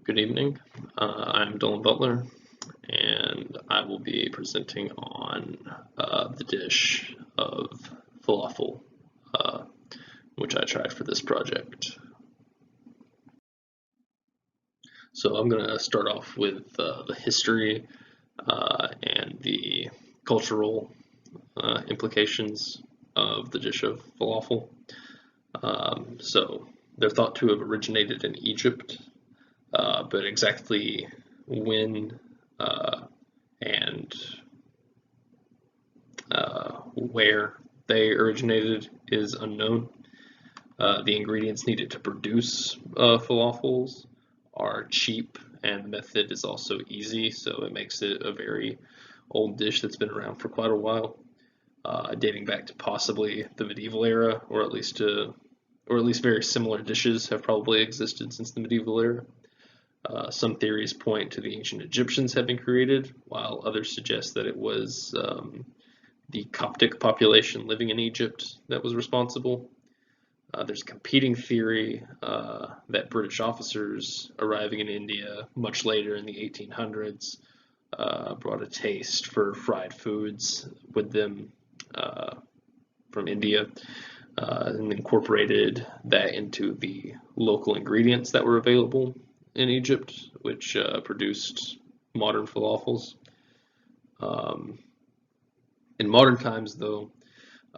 Good evening. I'm Dylan Butler, and I will be presenting on the dish of falafel, uh, which I tried for this project. So I'm going to start off with the history and the cultural implications of the dish of falafel. So they're thought to have originated in Egypt. But exactly when and where they originated is unknown. The ingredients needed to produce falafels are cheap, and the method is also easy, so it makes it a very old dish that's been around for quite a while, dating back to possibly the medieval era, or at least very similar dishes have probably existed since the medieval era. Some theories point to the ancient Egyptians having created, while others suggest that it was the Coptic population living in Egypt that was responsible. There's a competing theory that British officers arriving in India much later in the 1800s brought a taste for fried foods with them from India and incorporated that into the local ingredients that were available in Egypt, which produced modern falafels. In modern times, though,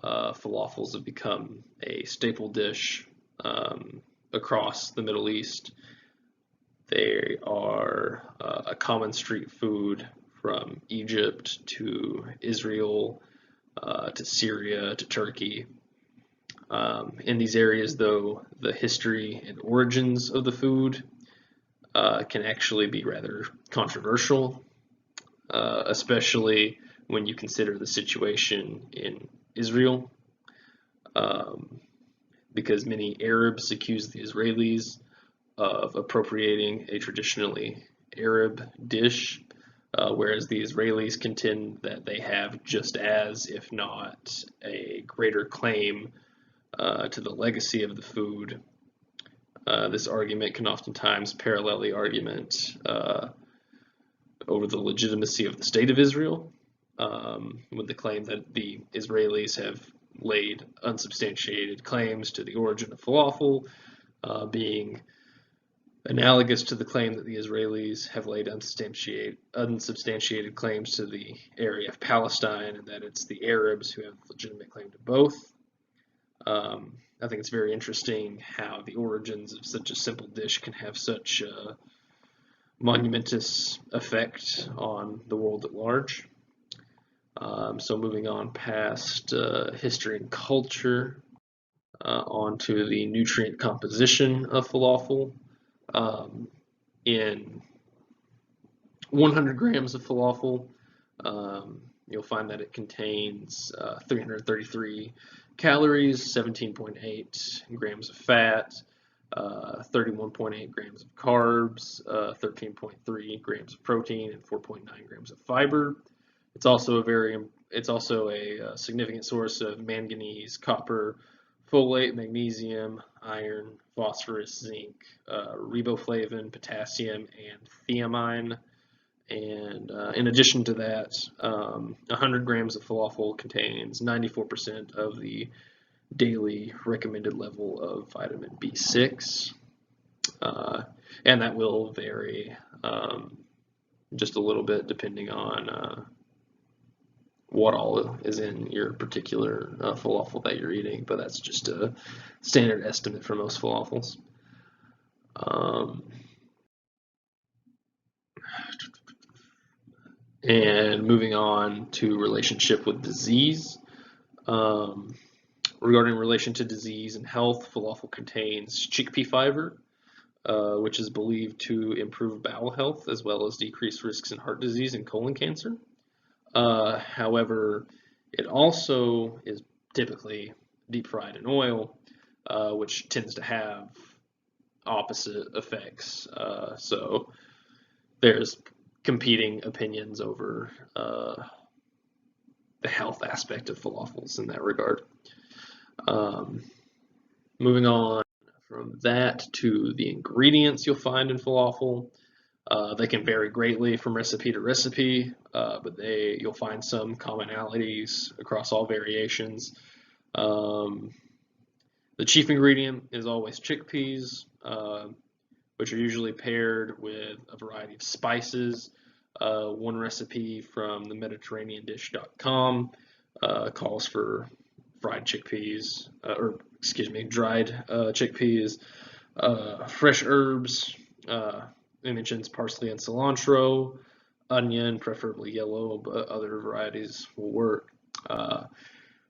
falafels have become a staple dish across the Middle East. They are a common street food from Egypt to Israel to Syria to Turkey. In these areas, though, the history and origins of the food can actually be rather controversial, especially when you consider the situation in Israel, because many Arabs accuse the Israelis of appropriating a traditionally Arab dish, whereas the Israelis contend that they have just as, if not a greater claim to the legacy of the food. This argument can oftentimes parallel the argument over the legitimacy of the State of Israel, with the claim that the Israelis have laid unsubstantiated claims to the origin of falafel, being analogous to the claim that the Israelis have laid unsubstantiated claims to the area of Palestine, and that it's the Arabs who have legitimate claim to both. I think it's very interesting how the origins of such a simple dish can have such a monumentous effect on the world at large. So moving on past history and culture, onto the nutrient composition of falafel. In 100 grams of falafel, you'll find that it contains 333 calories, 17.8 grams of fat, 31.8 grams of carbs, 13.3 grams of protein, and 4.9 grams of fiber. It's also a significant source of manganese, copper, folate, magnesium, iron, phosphorus, zinc, riboflavin, potassium, and thiamine. And in addition to that, 100 grams of falafel contains 94% of the daily recommended level of vitamin B6. And that will vary just a little bit depending on what all is in your particular falafel that you're eating, but that's just a standard estimate for most falafels. And moving on to relationship with disease. Regarding relation to disease and health, falafel contains chickpea fiber, which is believed to improve bowel health as well as decrease risks in heart disease and colon cancer. However, it also is typically deep fried in oil, which tends to have opposite effects. So there's competing opinions over the health aspect of falafels in that regard. Moving on From that to the ingredients you'll find in falafel. They can vary greatly from recipe to recipe, but you'll find some commonalities across all variations. The chief ingredient is always chickpeas, which are usually paired with a variety of spices. One recipe from the MediterraneanDish.com calls for fried chickpeas, dried chickpeas, fresh herbs. It mentions parsley and cilantro, onion, preferably yellow, but other varieties will work.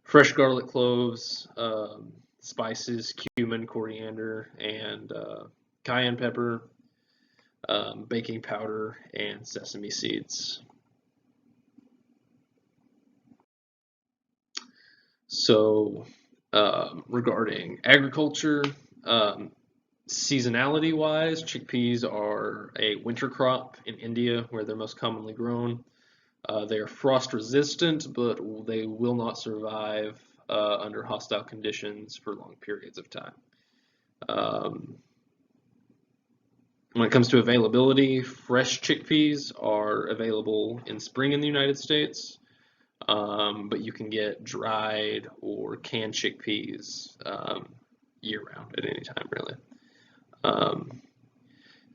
Fresh garlic cloves, spices, cumin, coriander, and cayenne pepper, baking powder, and sesame seeds. So, regarding agriculture, seasonality wise, chickpeas are a winter crop in India where they're most commonly grown. They are frost resistant, but they will not survive under hostile conditions for long periods of time. When it comes to availability, fresh chickpeas are available in spring in the United States, but you can get dried or canned chickpeas year round at any time, really.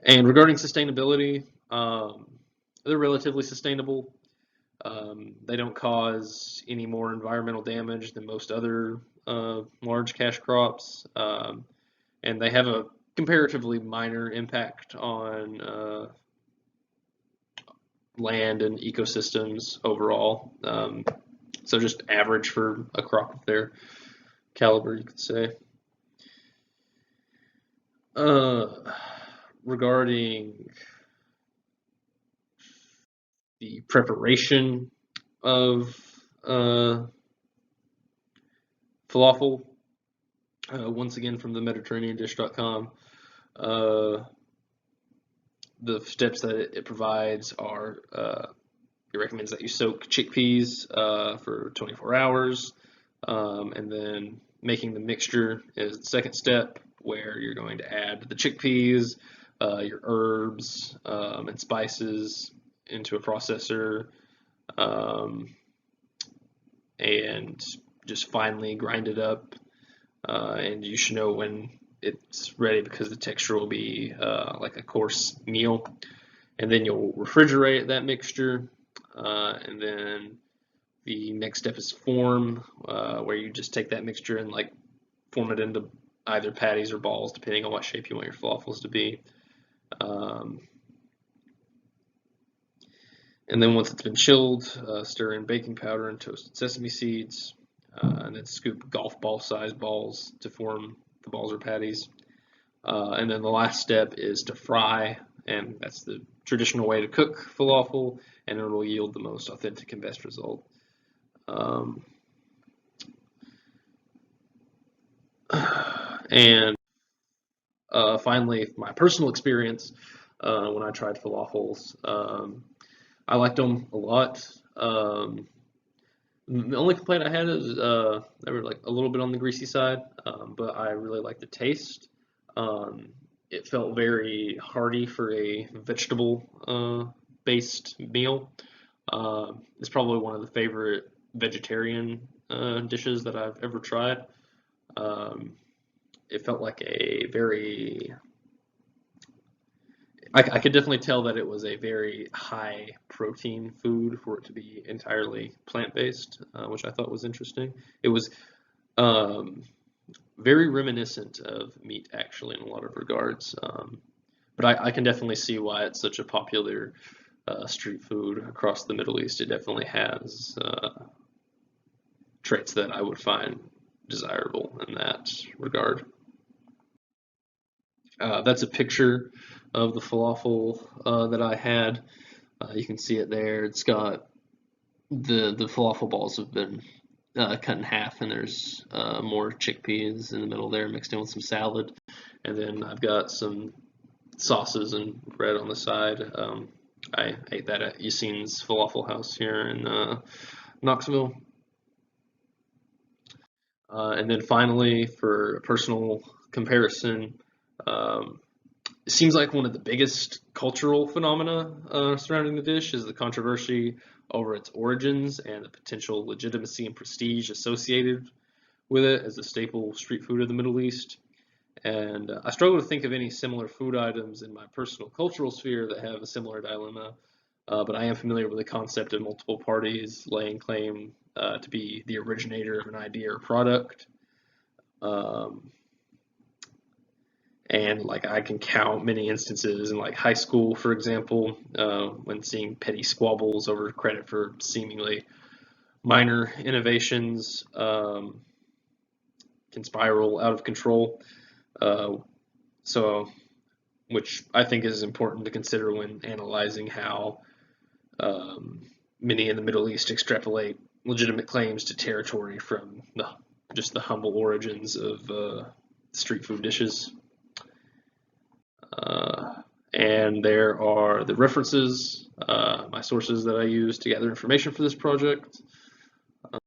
And regarding sustainability, they're relatively sustainable. They don't cause any more environmental damage than most other large cash crops, and they have a comparatively minor impact on land and ecosystems overall. So just average for a crop of their caliber, you could say. Regarding the preparation of falafel, once again from the MediterraneanDish.com, the steps that it provides are it recommends that you soak chickpeas for 24 hours, and then making the mixture is the second step, where you're going to add the chickpeas, your herbs, and spices into a processor, and just finely grind it up. And you should know when it's ready because the texture will be like a coarse meal. And then you'll refrigerate that mixture, and then the next step is form, where you just take that mixture and like form it into either patties or balls, depending on what shape you want your falafels to be. And then once it's been chilled, stir in baking powder and toasted sesame seeds, and then scoop golf ball sized balls to form the balls or patties. And then the last step is to fry, and that's the traditional way to cook falafel, and it will yield the most authentic and best result. And finally, my personal experience when I tried falafels, I liked them a lot. The only complaint I had is they were like a little bit on the greasy side, but I really liked the taste. It felt very hearty for a vegetable based meal. It's probably one of the favorite vegetarian dishes that I've ever tried. It felt like a very, I could definitely tell that it was a very high protein food for it to be entirely plant-based, which I thought was interesting. It was very reminiscent of meat, actually, in a lot of regards. But I can definitely see why it's such a popular street food across the Middle East. It definitely has traits that I would find desirable in that regard. That's a picture of the falafel that I had. You can see it there. It's got the falafel balls have been cut in half, and there's more chickpeas in the middle there mixed in with some salad. And then I've got some sauces and bread on the side. I ate that at Yassine's Falafel House here in Knoxville. And then finally, for a personal comparison. It seems like one of the biggest cultural phenomena surrounding the dish is the controversy over its origins and the potential legitimacy and prestige associated with it as a staple street food of the Middle East. And I struggle to think of any similar food items in my personal cultural sphere that have a similar dilemma, but I am familiar with the concept of multiple parties laying claim to be the originator of an idea or product. Um, and like I can count many instances in like high school, for example, when seeing petty squabbles over credit for seemingly minor innovations can spiral out of control. Uh, so, which I think is important to consider when analyzing how many in the Middle East extrapolate legitimate claims to territory from just the humble origins of street food dishes. And there are the references, my sources that I use to gather information for this project.